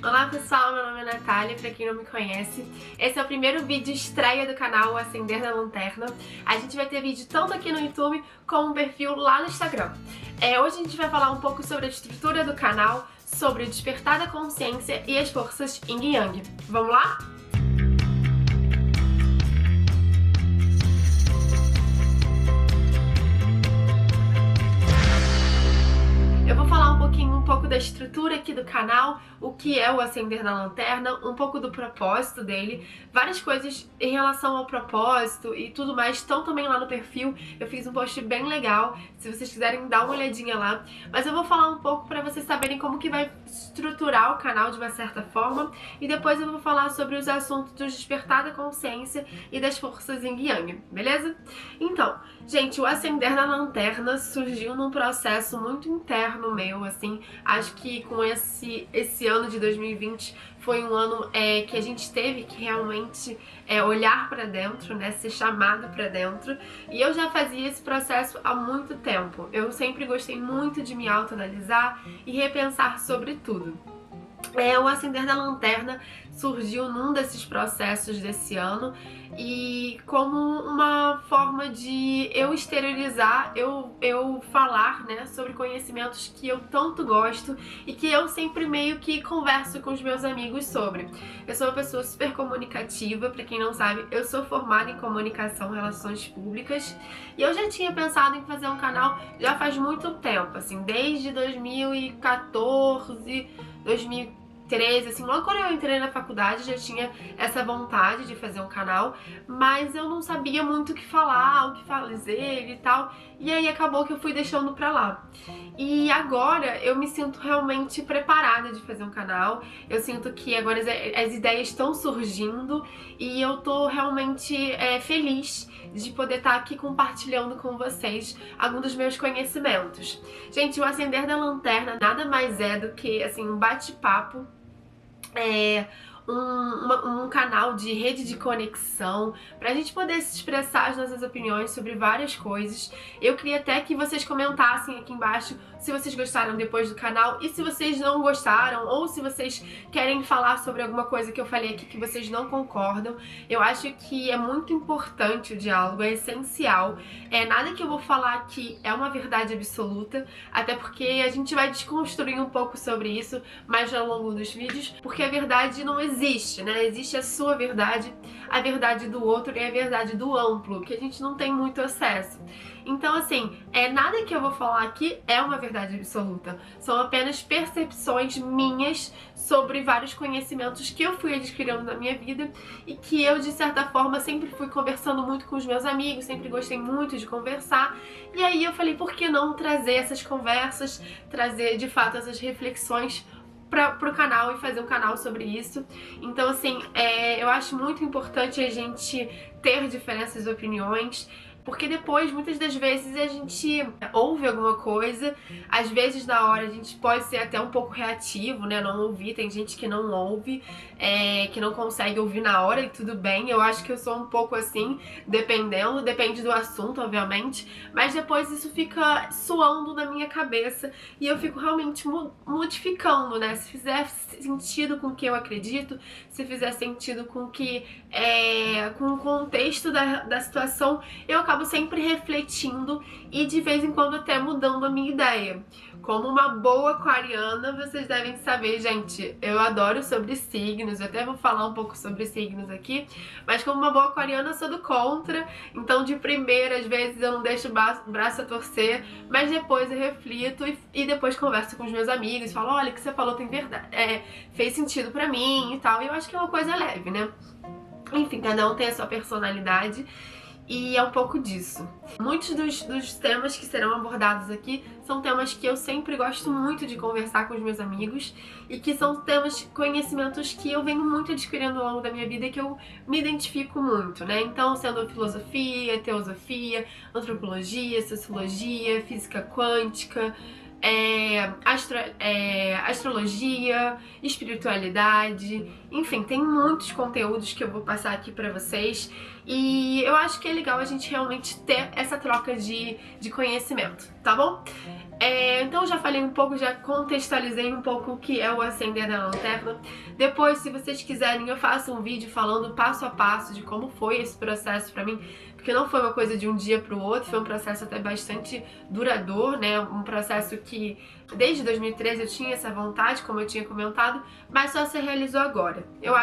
Olá pessoal, meu nome é Natália, pra quem não me conhece. Esse é o primeiro vídeo estreia do canal Acender da Lanterna. A gente vai ter vídeo tanto aqui no YouTube como um perfil lá no Instagram. Hoje a gente vai falar um pouco sobre a estrutura do canal, sobre o despertar da consciência e as forças Yin e Yang. Vamos lá? Eu vou falar um pouco da estrutura aqui do canal, o que é o Acender da Lanterna, um pouco do propósito dele, várias coisas em relação ao propósito e tudo mais estão também lá no perfil. Eu fiz um post bem legal, se vocês quiserem dar uma olhadinha lá. Mas eu vou falar um pouco para vocês saberem como que vai estruturar o canal de uma certa forma, e depois eu vou falar sobre os assuntos do despertar da consciência e das forças Yin e Yang, beleza? Então, gente, o Acender da Lanterna surgiu num processo muito interno meu, assim. Acho que com esse ano de 2020 foi um ano que a gente teve que realmente olhar pra dentro, né, ser chamado pra dentro. E eu já fazia esse processo há muito tempo. Eu sempre gostei muito de me autoanalisar e repensar sobre tudo. O Acender da Lanterna surgiu num desses processos desse ano e como uma forma de eu exteriorizar, eu falar, né, sobre conhecimentos que eu tanto gosto e que eu sempre meio que converso com os meus amigos sobre. Eu sou uma pessoa super comunicativa, pra quem não sabe, eu sou formada em comunicação e relações públicas e eu já tinha pensado em fazer um canal já faz muito tempo, assim, desde 2014, 2013, assim, logo quando eu entrei na faculdade já tinha essa vontade de fazer um canal, mas eu não sabia muito o que falar, o que fazer e tal, e aí acabou que eu fui deixando pra lá. E agora eu me sinto realmente preparada de fazer um canal, eu sinto que agora as ideias estão surgindo e eu tô realmente feliz de poder estar aqui compartilhando com vocês alguns dos meus conhecimentos. Gente, o Acender da Lanterna nada mais é do que, assim, um bate-papo, um canal de rede de conexão pra gente poder se expressar as nossas opiniões sobre várias coisas. Eu queria até que vocês comentassem aqui embaixo se vocês gostaram depois do canal e se vocês não gostaram, ou se vocês querem falar sobre alguma coisa que eu falei aqui que vocês não concordam. Eu acho que é muito importante o diálogo, é essencial. Nada que eu vou falar aqui é uma verdade absoluta, até porque a gente vai desconstruir um pouco sobre isso mais ao longo dos vídeos, porque a verdade não existe, né? Existe a sua verdade, a verdade do outro e a verdade do amplo, que a gente não tem muito acesso. Então, assim, nada que eu vou falar aqui é uma verdade absoluta. São apenas percepções minhas sobre vários conhecimentos que eu fui adquirindo na minha vida e que eu, de certa forma, sempre fui conversando muito com os meus amigos, sempre gostei muito de conversar. E aí eu falei, por que não trazer essas conversas, trazer, de fato, essas reflexões pro canal e fazer um canal sobre isso. Então, assim, eu acho muito importante a gente ter diferenças de opiniões, porque depois, muitas das vezes, a gente ouve alguma coisa, às vezes na hora a gente pode ser até um pouco reativo, né, não ouvir, tem gente que não ouve, que não consegue ouvir na hora e tudo bem. Eu acho que eu sou um pouco assim, depende do assunto, obviamente, mas depois isso fica soando na minha cabeça e eu fico realmente modificando, né, se fizer sentido com o que eu acredito, se fizer sentido com com o contexto da situação, eu acabo sempre refletindo e de vez em quando até mudando a minha ideia. Como uma boa aquariana, vocês devem saber, gente, eu adoro sobre signos, eu até vou falar um pouco sobre signos aqui, mas como uma boa aquariana eu sou do contra, então de primeira, às vezes eu não deixo o braço a torcer, mas depois eu reflito e depois converso com os meus amigos, falo, olha, o que você falou tem verdade, fez sentido pra mim e tal, e eu acho que é uma coisa leve, né? Enfim, cada um tem a sua personalidade e é um pouco disso. Muitos dos temas que serão abordados aqui são temas que eu sempre gosto muito de conversar com os meus amigos e que são temas, conhecimentos que eu venho muito adquirindo ao longo da minha vida e que eu me identifico muito, né? Então, sendo filosofia, teosofia, antropologia, sociologia, física quântica, astrologia, espiritualidade, enfim, tem muitos conteúdos que eu vou passar aqui pra vocês e eu acho que é legal a gente realmente ter essa troca de conhecimento, tá bom? Então eu já falei um pouco, já contextualizei um pouco o que é o acender da lanterna. Depois, se vocês quiserem, eu faço um vídeo falando passo a passo de como foi esse processo pra mim, porque não foi uma coisa de um dia pro outro, foi um processo até bastante duradouro, né? Um processo que desde 2013 eu tinha essa vontade, como eu tinha comentado, mas só se realizou agora. Eu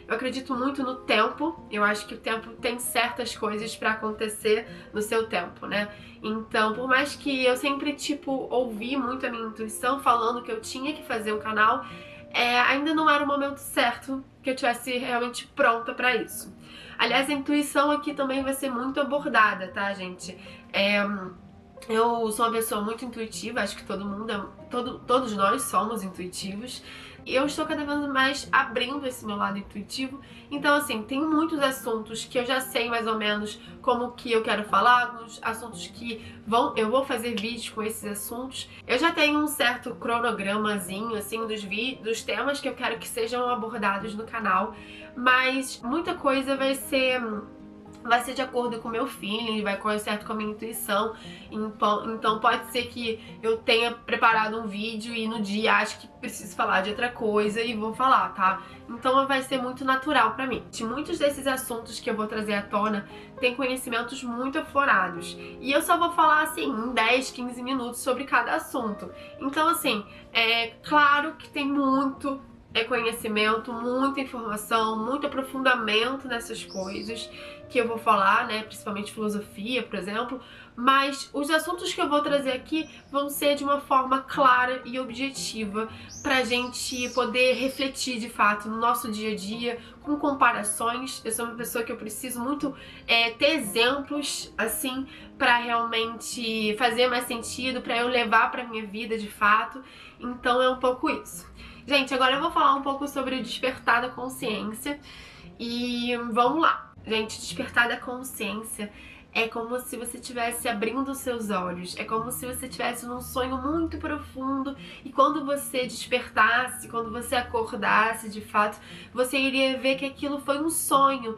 acredito muito no tempo, eu acho que o tempo tem certas coisas pra acontecer no seu tempo, né? Então, por mais que eu sempre, ouvi muito a minha intuição falando que eu tinha que fazer um canal, ainda não era o momento certo que eu tivesse realmente pronta pra isso. Aliás, a intuição aqui também vai ser muito abordada, tá, gente? Eu sou uma pessoa muito intuitiva, acho que todos nós somos intuitivos. E eu estou cada vez mais abrindo esse meu lado intuitivo. Então, assim, tem muitos assuntos que eu já sei mais ou menos como que eu quero falar, alguns assuntos que eu vou fazer vídeos com esses assuntos. Eu já tenho um certo cronogramazinho, assim, dos temas que eu quero que sejam abordados no canal. Mas muita coisa vai ser de acordo com o meu feeling, vai certo com a minha intuição. Então pode ser que eu tenha preparado um vídeo e no dia acho que preciso falar de outra coisa e vou falar, tá? Então vai ser muito natural pra mim. Muitos desses assuntos que eu vou trazer à tona têm conhecimentos muito aflorados. E eu só vou falar assim em 10, 15 minutos sobre cada assunto. Então assim, é claro que tem muito conhecimento, muita informação, muito aprofundamento nessas coisas que eu vou falar, né, principalmente filosofia, por exemplo, mas os assuntos que eu vou trazer aqui vão ser de uma forma clara e objetiva pra gente poder refletir de fato no nosso dia a dia, com comparações. Eu sou uma pessoa que eu preciso muito ter exemplos, assim, pra realmente fazer mais sentido, pra eu levar pra minha vida de fato. Então é um pouco isso. Gente, agora eu vou falar um pouco sobre o despertar da consciência e vamos lá. Gente, despertar da consciência é como se você estivesse abrindo os seus olhos, é como se você estivesse num sonho muito profundo e quando você despertasse, quando você acordasse de fato, você iria ver que aquilo foi um sonho,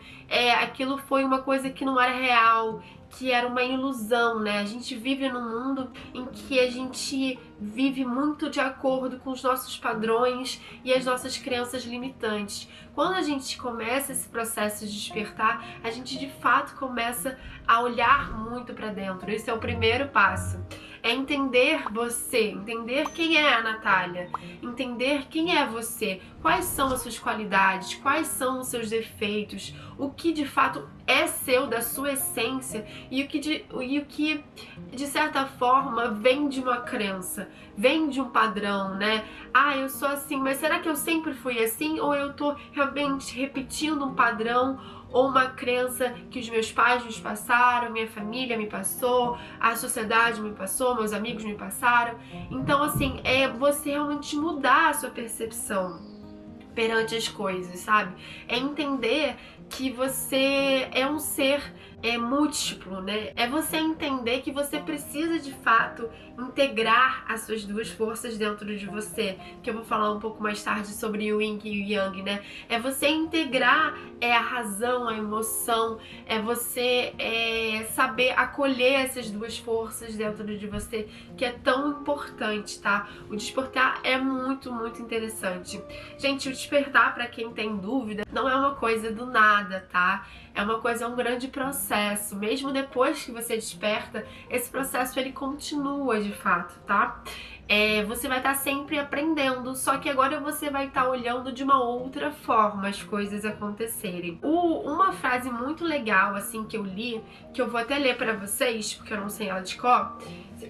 aquilo foi uma coisa que não era real, que era uma ilusão, né? A gente vive num mundo em que a gente vive muito de acordo com os nossos padrões e as nossas crenças limitantes. Quando a gente começa esse processo de despertar, a gente de fato começa a olhar muito para dentro. Esse é o primeiro passo. É entender você, entender quem é a Natália, entender quem é você, quais são as suas qualidades, quais são os seus defeitos, o que de fato é seu, da sua essência e o que de certa forma vem de uma crença, vem de um padrão, né? Ah, eu sou assim, mas será que eu sempre fui assim? Ou eu tô realmente repetindo um padrão ou uma crença que os meus pais me passaram, minha família me passou, a sociedade me passou, meus amigos me passaram. Então, assim, é você realmente mudar a sua percepção perante as coisas, sabe? É entender que você é um ser múltiplo, né? É você entender que você precisa de fato integrar as suas duas forças dentro de você, que eu vou falar um pouco mais tarde sobre o Yin e o Yang, né? É você integrar a razão, a emoção, é você saber acolher essas duas forças dentro de você, que é tão importante, tá? O despertar é muito, muito interessante. Gente, o despertar, pra quem tem dúvida, não é uma coisa do nada, tá? É uma coisa, um grande processo. Mesmo depois que você desperta, esse processo ele continua de fato, tá? Você vai estar sempre aprendendo, só que agora você vai estar olhando de uma outra forma as coisas acontecerem. Uma frase muito legal, assim, que eu li, que eu vou até ler pra vocês, porque eu não sei ela de cor,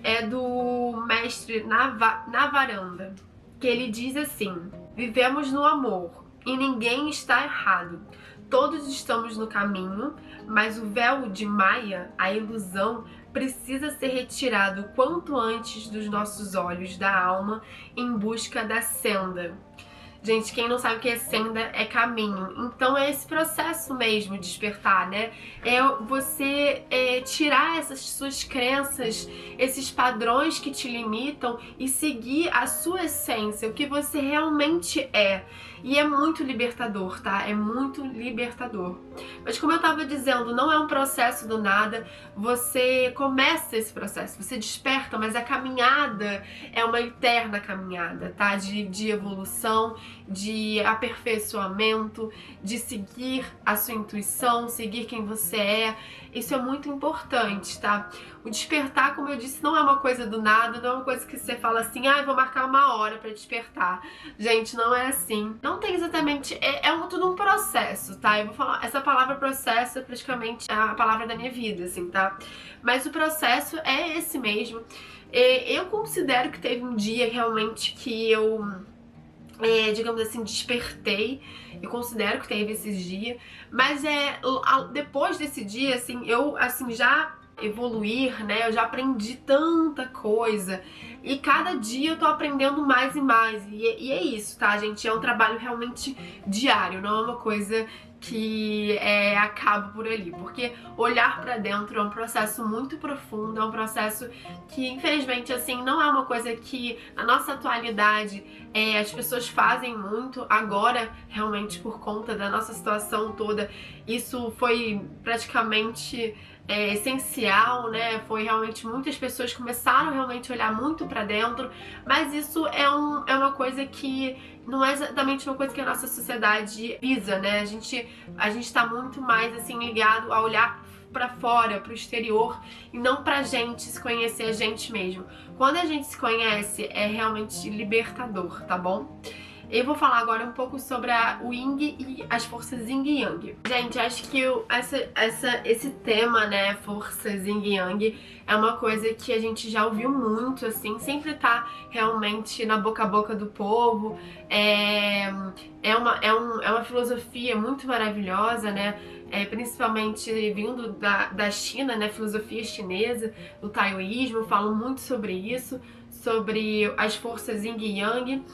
é do mestre Navaranda, que ele diz assim: vivemos no amor e ninguém está errado. Todos estamos no caminho, mas o véu de Maia, a ilusão, precisa ser retirado quanto antes dos nossos olhos da alma em busca da senda. Gente, quem não sabe o que é senda é caminho. Então é esse processo mesmo, despertar, né? É você tirar essas suas crenças, esses padrões que te limitam e seguir a sua essência, o que você realmente é. E é muito libertador, tá? É muito libertador. Mas como eu tava dizendo, não é um processo do nada. Você começa esse processo, você desperta, mas a caminhada é uma eterna caminhada, tá? De evolução, de aperfeiçoamento, de seguir a sua intuição, seguir quem você é. Isso é muito importante, tá? O despertar, como eu disse, não é uma coisa do nada, não é uma coisa que você fala assim, ah, eu vou marcar uma hora pra despertar. Gente, não é assim. Não tem exatamente, tudo um processo, tá? Eu vou falar, essa palavra processo é praticamente a palavra da minha vida, assim, tá? Mas o processo é esse mesmo. Eu considero que teve um dia realmente que eu, digamos assim, despertei. Eu considero que teve esses dias, mas depois desse dia, assim, eu assim já evoluir, né? Eu já aprendi tanta coisa e cada dia eu tô aprendendo mais e mais. E é isso, tá, gente? É um trabalho realmente diário, não é uma coisa que acaba por ali, porque olhar pra dentro é um processo muito profundo, é um processo que infelizmente assim não é uma coisa que na nossa atualidade as pessoas fazem muito agora, realmente por conta da nossa situação toda. Isso foi praticamente essencial, né? Foi realmente, muitas pessoas começaram realmente a olhar muito pra dentro, mas isso é uma coisa que não é exatamente uma coisa que a nossa sociedade visa, né? A gente tá muito mais assim ligado a olhar pra fora, pro exterior, e não pra gente se conhecer a gente mesmo. Quando a gente se conhece, é realmente libertador, tá bom? Eu vou falar agora um pouco sobre o Yin e as forças Yin e Yang. Gente, acho que esse tema, né, forças Yin e Yang, é uma coisa que a gente já ouviu muito, assim, sempre tá realmente na boca a boca do povo. É uma filosofia muito maravilhosa, né? Principalmente vindo da China, né, filosofia chinesa, do taoísmo, falam muito sobre isso, sobre as forças Yin e Yang,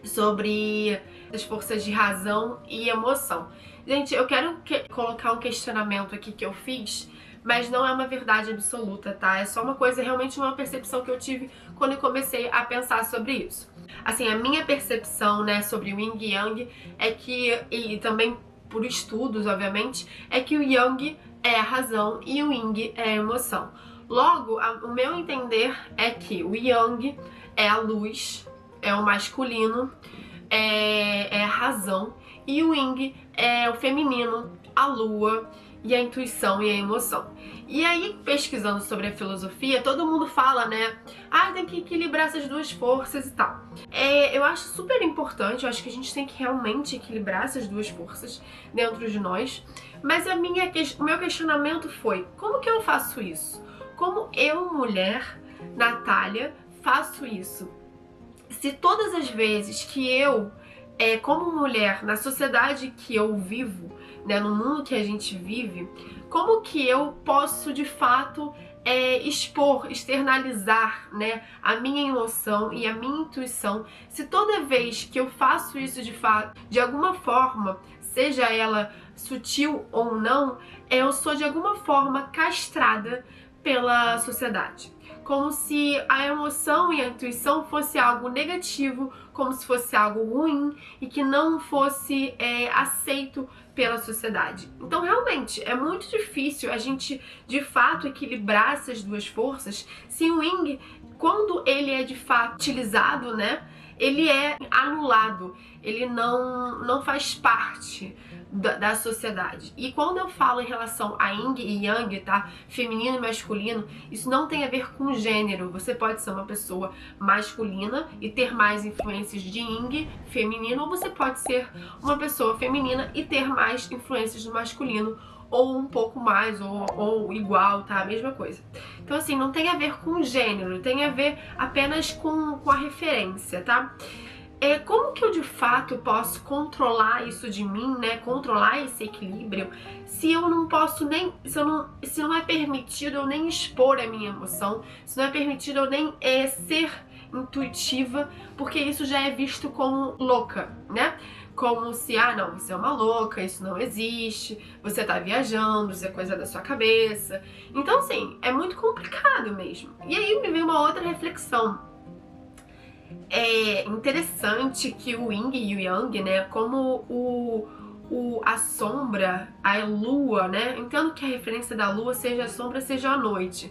sobre as forças de razão e emoção. Gente, eu quero colocar um questionamento aqui que eu fiz, mas não é uma verdade absoluta, tá? É só uma coisa, realmente uma percepção que eu tive quando eu comecei a pensar sobre isso. Assim, a minha percepção, né, sobre o Yin e Yang é que, e também por estudos, obviamente, é que o Yang é a razão e o Yin é a emoção. Logo, o meu entender é que o Yang é a luz, é o masculino, é a razão, e o Yin é o feminino, a lua e a intuição e a emoção. E aí, pesquisando sobre a filosofia, todo mundo fala, né? Ah, tem que equilibrar essas duas forças e tal. Eu acho super importante, eu acho que a gente tem que realmente equilibrar essas duas forças dentro de nós. Mas o meu questionamento foi, como que eu faço isso? Como eu, mulher, Natália, faço isso? Se todas as vezes que eu, como mulher, na sociedade que eu vivo, né, no mundo que a gente vive, como que eu posso de fato expor, externalizar, né, a minha emoção e a minha intuição, se toda vez que eu faço isso de fato, de alguma forma, seja ela sutil ou não, eu sou de alguma forma castrada pela sociedade. Como se a emoção e a intuição fosse algo negativo, como se fosse algo ruim e que não fosse aceito pela sociedade. Então, realmente, é muito difícil a gente, de fato, equilibrar essas duas forças se o Yin, quando ele é de fato utilizado, né, ele é anulado, ele não faz parte da sociedade. E quando eu falo em relação a Yin e Yang, tá? Feminino e masculino, isso não tem a ver com gênero. Você pode ser uma pessoa masculina e ter mais influências de Yin, feminino, ou você pode ser uma pessoa feminina e ter mais influências do masculino, ou um pouco mais, ou igual, tá? A mesma coisa. Então, assim, não tem a ver com gênero, tem a ver apenas com a referência, tá? Como que eu de fato posso controlar isso de mim, né? Controlar esse equilíbrio, se eu não posso nem, se não é permitido eu nem expor a minha emoção, se não é permitido eu nem ser intuitiva, porque isso já é visto como louca, né? Como se, não, você é uma louca, isso não existe, você tá viajando, isso é coisa da sua cabeça. Então, assim, é muito complicado mesmo. E aí me veio uma outra reflexão. É interessante que o Yin e o Yang, né, como a sombra, a lua, né, entendo que a referência da lua seja a sombra, seja a noite.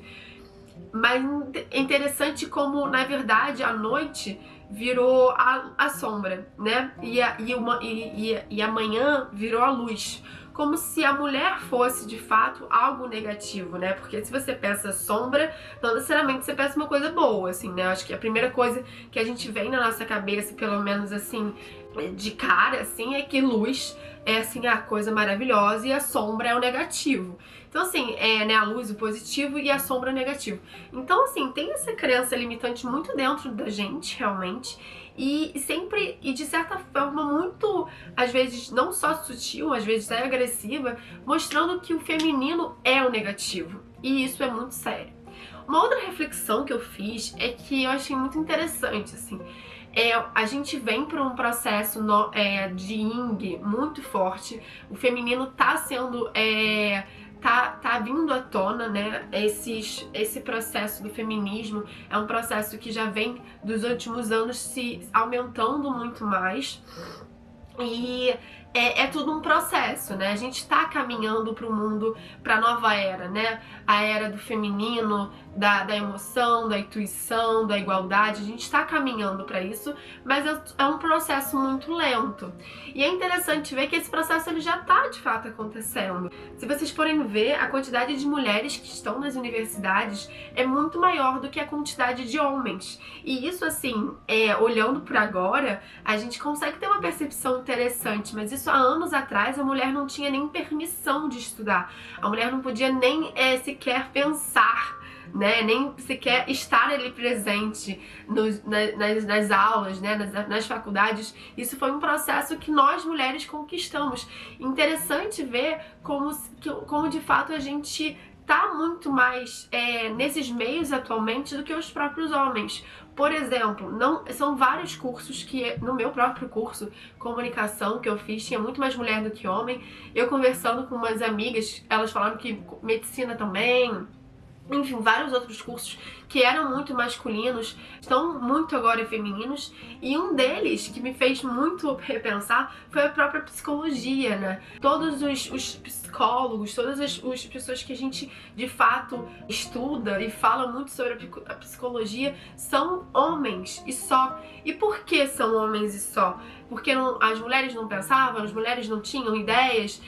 Mas é interessante como, na verdade, a noite virou a sombra, né? E a manhã virou a luz. Como se a mulher fosse, de fato, algo negativo, né? Porque se você pensa sombra, não necessariamente você pensa uma coisa boa, assim, né? Acho que a primeira coisa que a gente vem na nossa cabeça, pelo menos assim, de cara, assim, é que luz é, assim, a coisa maravilhosa e a sombra é o negativo. Então, assim, né, a luz o positivo e a sombra o negativo. Então, assim, tem essa crença limitante muito dentro da gente, realmente, e sempre, e de certa forma, muito, às vezes, não só sutil, às vezes é agressiva, mostrando que o feminino é o negativo. E isso é muito sério. Uma outra reflexão que eu fiz é que eu achei muito interessante, assim, a gente vem para um processo de Yin muito forte, o feminino tá sendo... Tá vindo à tona, né? Esse processo do feminismo é um processo que já vem dos últimos anos se aumentando muito mais. E é tudo um processo, né? A gente tá caminhando pro mundo, pra nova era, né? A era do feminino, da emoção, da intuição, da igualdade. A gente tá caminhando pra isso, mas é um processo muito lento. E é interessante ver que esse processo ele já tá de fato acontecendo. Se vocês forem ver, a quantidade de mulheres que estão nas universidades é muito maior do que a quantidade de homens. E isso, assim, olhando por agora, a gente consegue ter uma percepção interessante, mas isso há anos atrás a mulher não tinha nem permissão de estudar. A mulher não podia nem sequer pensar, né? Nem sequer estar ali presente nas aulas, né? nas faculdades. Isso foi um processo que nós mulheres conquistamos. Interessante ver como de fato a gente tá muito mais nesses meios atualmente do que os próprios homens. Por exemplo, são vários cursos que, no meu próprio curso, comunicação, que eu fiz, tinha muito mais mulher do que homem. Eu conversando com umas amigas, elas falaram que medicina também, enfim, vários outros cursos que eram muito masculinos, estão muito agora femininos, e um deles que me fez muito repensar foi a própria psicologia, né? Todos os psicólogos, todas as pessoas que a gente de fato estuda e fala muito sobre a psicologia são homens e só. E por que são homens e só? Porque as mulheres não pensavam, as mulheres não tinham ideias?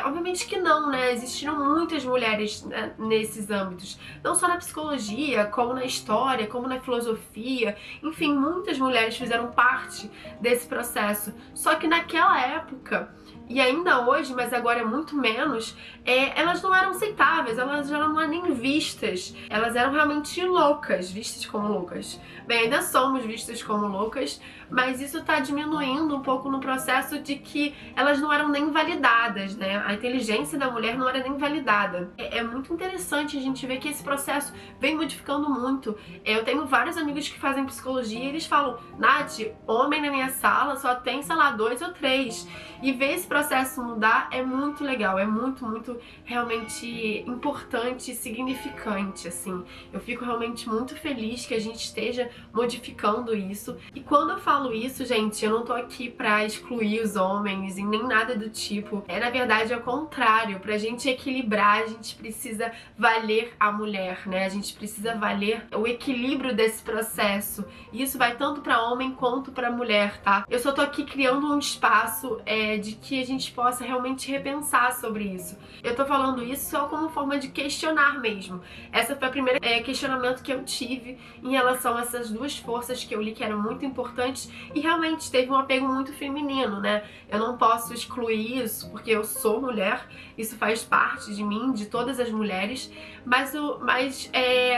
Obviamente que não, né? Existiram muitas mulheres, né, nesses âmbitos, não só na psicologia, como na história, como na filosofia, enfim, muitas mulheres fizeram parte desse processo. Só que naquela época, e ainda hoje, mas agora é muito menos, elas não eram aceitáveis, elas já não eram nem vistas, elas eram realmente loucas, vistas como loucas. Bem, ainda somos vistas como loucas, mas isso tá diminuindo um pouco no processo de que elas não eram nem validadas, né? A inteligência da mulher não era nem validada. É muito interessante a gente ver que esse processo vem modificando muito. Eu tenho vários amigos que fazem psicologia e eles falam: Nath, homem na minha sala só tem, sei lá, 2 ou 3. E ver esse processo mudar é muito legal, é muito, muito realmente importante e significante, assim. Eu fico realmente muito feliz que a gente esteja modificando isso. E quando eu falo isso, gente, eu não tô aqui pra excluir os homens e nem nada do tipo. Na verdade, é o contrário. Pra gente equilibrar, a gente precisa valer a mulher, né? A gente precisa valer o equilíbrio desse processo. E isso vai tanto pra homem quanto pra mulher, tá? Eu só tô aqui criando um espaço de que a gente possa realmente repensar sobre isso. Eu tô falando isso só como forma de questionar mesmo. Essa foi a primeira questionamento que eu tive em relação a essas duas forças que eu li que eram muito importantes mulheres e realmente teve um apego muito feminino, né? Eu não posso excluir isso porque eu sou mulher, isso faz parte de mim, de todas as mulheres, mas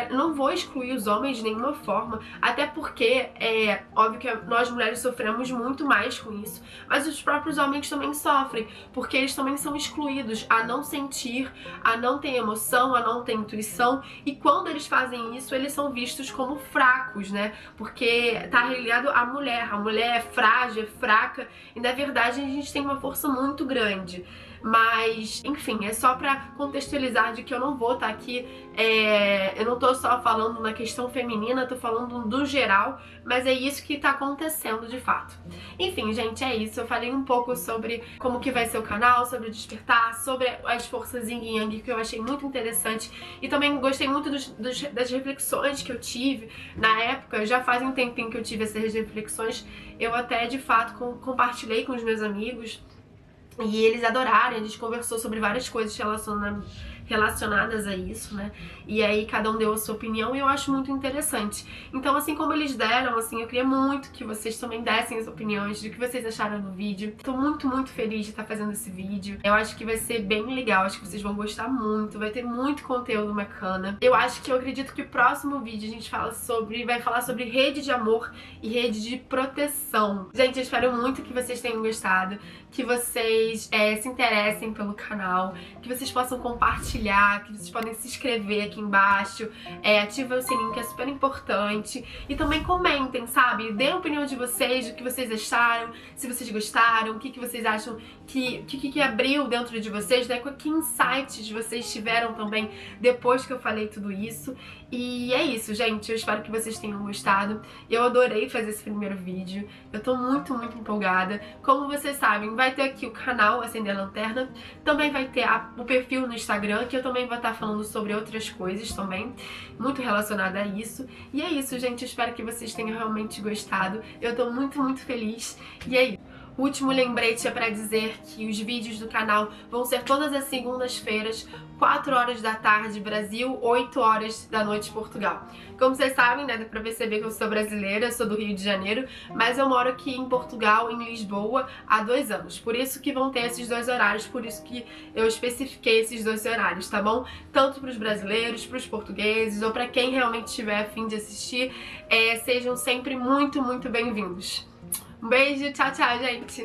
não vou excluir os homens de nenhuma forma, até porque é óbvio que nós mulheres sofremos muito mais com isso, mas os próprios homens também sofrem, porque eles também são excluídos a não sentir, a não ter emoção, a não ter intuição, e quando eles fazem isso, eles são vistos como fracos, né? Porque tá ligado à mulher, a mulher é frágil, é fraca, e na verdade a gente tem uma força muito grande. Mas, enfim, é só pra contextualizar de que eu não vou estar aqui, eu não tô só falando na questão feminina, tô falando do geral, mas é isso que tá acontecendo de fato. Enfim, gente, é isso. Eu falei um pouco sobre como que vai ser o canal, sobre o despertar, sobre as forças Yin e Yang, que eu achei muito interessante, e também gostei muito das reflexões que eu tive na época. Já faz um tempinho que eu tive essas reflexões, eu até de fato compartilhei com os meus amigos, e eles adoraram. A gente conversou sobre várias coisas relacionadas a isso, né? E aí cada um deu a sua opinião e eu acho muito interessante. Então, assim como eles deram, assim, eu queria muito que vocês também dessem as opiniões do que vocês acharam do vídeo. Tô muito, muito feliz de estar fazendo esse vídeo. Eu acho que vai ser bem legal, acho que vocês vão gostar muito, vai ter muito conteúdo bacana. Eu acredito que o próximo vídeo a gente vai falar sobre rede de amor e rede de proteção. Gente, eu espero muito que vocês tenham gostado, que vocês se interessem pelo canal, que vocês possam compartilhar, que vocês podem se inscrever aqui embaixo, ativa o sininho que é super importante, e também comentem, sabe? Dê a opinião de vocês, o que vocês acharam, se vocês gostaram, o que vocês acham que abriu dentro de vocês, né? Que insights vocês tiveram também depois que eu falei tudo isso. E é isso, gente, eu espero que vocês tenham gostado. Eu adorei fazer esse primeiro vídeo, eu tô muito, muito empolgada. Como vocês sabem, vai ter aqui o canal Acender a Lanterna, também vai ter o perfil no Instagram, que eu também vou estar falando sobre outras coisas também, muito relacionada a isso. E é isso, gente, eu espero que vocês tenham realmente gostado. Eu tô muito, muito feliz. E é isso. O último lembrete é pra dizer que os vídeos do canal vão ser todas as segundas-feiras, 4 horas da tarde Brasil, 8 horas da noite Portugal. Como vocês sabem, né, dá pra perceber que eu sou brasileira, eu sou do Rio de Janeiro, mas eu moro aqui em Portugal, em Lisboa, há 2 anos. Por isso que vão ter esses 2 horários, por isso que eu especifiquei esses 2 horários, tá bom? Tanto pros brasileiros, pros portugueses, ou pra quem realmente estiver a fim de assistir, sejam sempre muito, muito bem-vindos. Um beijo, tchau, tchau, gente!